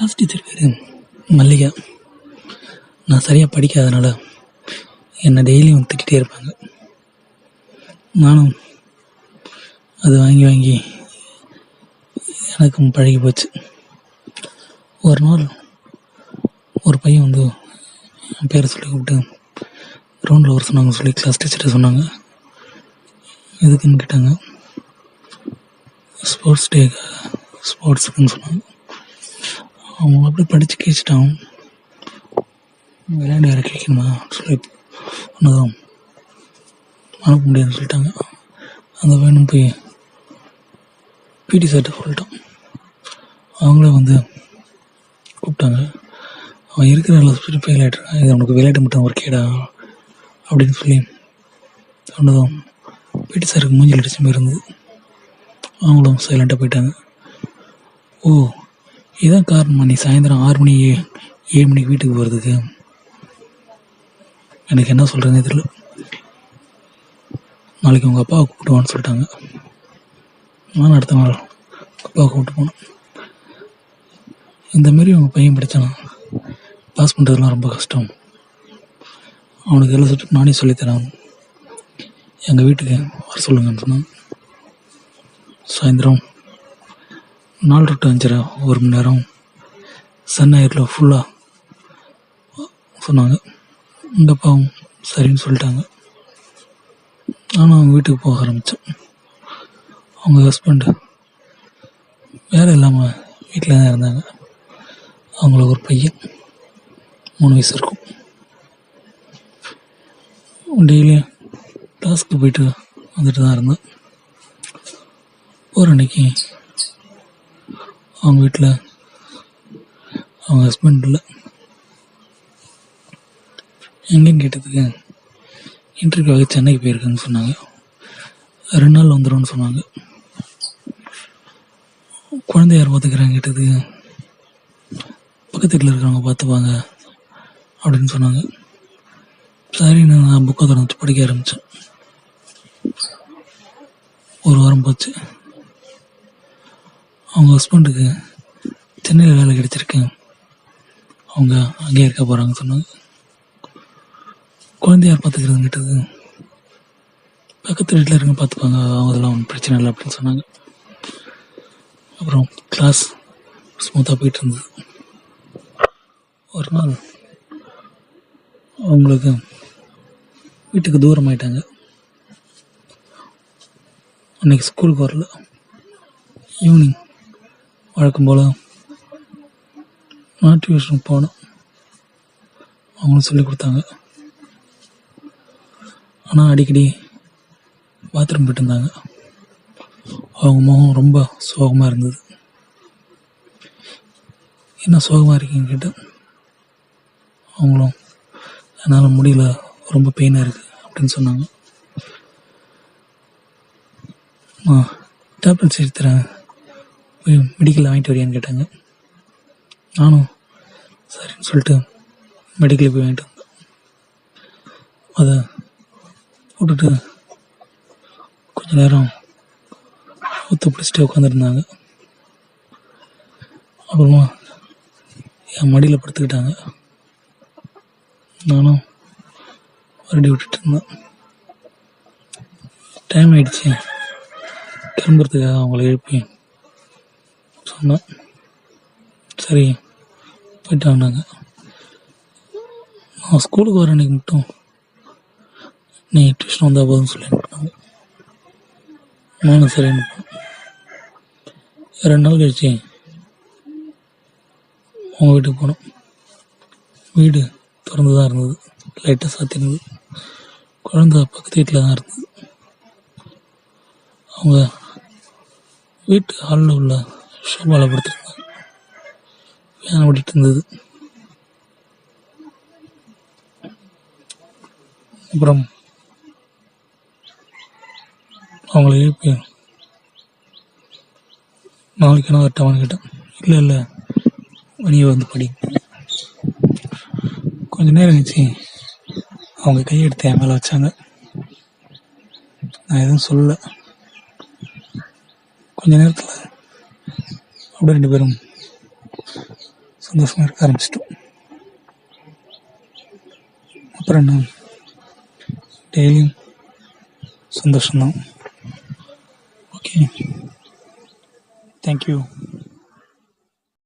Class teacher பேர் மல்லிகா. நான் சரியாக படிக்காதனால என்னை டெய்லியும் திட்டிகிட்டே இருப்பாங்க. நானும் அது வாங்கி வாங்கி எனக்கும் பழகி போச்சு. ஒரு நாள் ஒரு பையன் வந்து என் பேரை சொல்லி கூப்பிட்டு கிரவுண்டில் வர சொன்னாங்க. சொல்லி கிளாஸ் டீச்சர்கிட்ட சொன்னாங்க. எதுக்குன்னு கேட்டாங்க. ஸ்போர்ட்ஸுக்குன்னு சொன்னாங்க. அவங்க அப்படி படித்து கேட்டுட்டான். விளையாண்டு யாரை கேட்கணுமா சொல்லி சொன்னதும் அனுப்ப முடியாதுன்னு சொல்லிட்டாங்க. அந்த வேணும் போய் பிடி சார்கிட்ட சொல்லிட்டான். அவங்களே வந்து கூப்பிட்டாங்க. அவன் இருக்கிற எல்லா ஃபெயில் ஆகிட்டுருக்கான், இது அவனுக்கு விளையாட்டு மட்டும் ஒரு கேடா அப்படின்னு சொல்லி சொன்னதும் பிடி சாருக்கு மூஞ்சில் அடிச்ச மாதிரி இருந்தது. அவங்களும் சைலண்ட்டாக போயிட்டாங்க. ஓ, இதான் காரணமா நீ சாயந்தரம் 6 மணி 7 மணிக்கு வீட்டுக்கு போகிறதுக்கு? எனக்கு என்ன சொல்கிறதுனே தெரியல. நாளைக்கு உங்கள் அப்பாவை கூப்பிட்டுவான்னு சொல்லிட்டாங்க. நான் அடுத்த நாள் அப்பாவை கூப்பிட்டு போனேன். இந்தமாரி உங்கள் பையன் படித்தானா பாஸ் பண்ணுறதுலாம் ரொம்ப கஷ்டம். அவனுக்கு எல்லாம் சொல்லிட்டு நானே சொல்லித்தரேன், எங்கள் வீட்டுக்கு வர சொல்லுங்கன்னு சொன்னான். சாயந்தரம் 4 to 5 1 மணி நேரம் சன்னாயரில் ஃபுல்லாக சொன்னாங்க. எங்கள் அப்பாவும் சரின்னு சொல்லிட்டாங்க. நானும் அவங்க வீட்டுக்கு போக ஆரம்பித்தேன். அவங்க ஹஸ்பண்டு வேலை இல்லாமல் வீட்டில் தான் இருந்தாங்க. அவங்களுக்கு ஒரு பையன் 3 வயசு இருக்கும். டெய்லியும் கிளாஸ்க்கு போயிட்டு வந்துட்டு தான் இருந்தேன். போகிற அன்னைக்கு அவங்க வீட்டில் அவங்க ஹஸ்பண்ட் இல்லை. எங்கேன்னு கேட்டதுக்கு இன்டர்வியூவாக சென்னைக்கு போயிருக்குன்னு சொன்னாங்க. 2 நாள் வந்துடும்னு சொன்னாங்க. குழந்தை யார் பார்த்துக்கிறாங்க கேட்டதுக்கு பக்கத்து வீட்டில் இருக்கிறவங்க பார்த்துப்பாங்க அப்படின்னு சொன்னாங்க. சரின்னு நான் புக்கை திறந்து படிக்க ஆரம்பித்தேன். 1 வாரம் போச்சு. அவங்க ஹஸ்பண்டுக்கு சென்னையில் வேலை கிடைச்சிருக்கு, அவங்க அங்கேயே இருக்க போகிறாங்கன்னு சொன்னாங்க. குழந்தையார் பார்த்துக்கிறதுன்னு கேட்டது பக்கத்து வீட்டில் இருக்க பார்த்துப்பாங்க, அவங்க அதெல்லாம் ஒன்றும் பிரச்சனை இல்லை அப்படின்னு சொன்னாங்க. அப்புறம் கிளாஸ் ஸ்மூத்தாக போயிட்டு இருந்தது. ஒரு நாள் அவங்களுக்கு வீட்டுக்கு தூரம் ஆயிட்டாங்க. அன்றைக்கி ஸ்கூலுக்கு வரல. ஈவினிங் வழக்கம் போல் நான் டியூஷனுக்கு போனேன். அவங்களும் சொல்லி கொடுத்தாங்க. ஆனால் அடிக்கடி பாத்ரூம் போயிட்டு இருந்தாங்க. அவங்க முகம் ரொம்ப சோகமாக இருந்தது. என்ன சோகமாக இருக்கீங்கன்னு கேட்டேன். அவங்களும் என்னால் முடியல, ரொம்ப பெயினாக இருக்குது அப்படின்னு சொன்னாங்க. நான் டேப்லெட்ஸ் எடுத்துறேன், போய் மெடிக்கலில் வாங்கிட்டு வரியான்னு கேட்டாங்க. நானும் சரின்னு சொல்லிட்டு மெடிக்கலில் போய் வாங்கிட்டு வந்தேன். அதை போட்டுட்டு கொஞ்ச நேரம் ஊற்ற பிடிச்சிட்டு உட்காந்துருந்தாங்க. அப்புறமா என் மடியில் படுத்துக்கிட்டாங்க. நானும் மறுபடி விட்டுட்டு இருந்தேன். டைம் ஆகிடுச்சு, கிளம்புறதுக்காக அவங்கள எழுப்பி சொன்னேன். சரி போயிட்டு வாங்கினாங்க. நான் ஸ்கூலுக்கு வர அன்றைக்கி மட்டும் நீ டியூஷன் வந்தால் போதும்னு சொல்லி அனுப்பினாங்க. நானும் சரி அனுப்பேன். 2 நாள் கழிச்சு அவங்க வீட்டுக்கு போனோம். வீடு திறந்து தான் இருந்தது, லைட்டாக சாத்திருந்தது. குழந்தை பக்கத்து வீட்டில் தான் இருந்தது. அவங்க வீட்டு ஹாலில் உள்ள ஷோபாவில் படுத்துருந்தாங்க. ஃபேன் ஓடிட்டு இருந்தது. அப்புறம் அவங்கள எழுப்பி நாளைக்கு என்ன வரட்டாமான்னு கேட்டேன். இல்லை மணியை வந்து படி. கொஞ்ச நேரம் கழிச்சு அவங்க கையெடுத்து என் மேலே வச்சாங்க. நான் எதுவும் சொல்லலை. கொஞ்ச நேரத்தில் அப்படியே 2 பேரும் சந்தோஷமாக இருக்க ஆரம்பிச்சிட்டோம். அப்புறம் என்ன, டெய்லியும் சந்தோஷம்தான். Okay, thank you.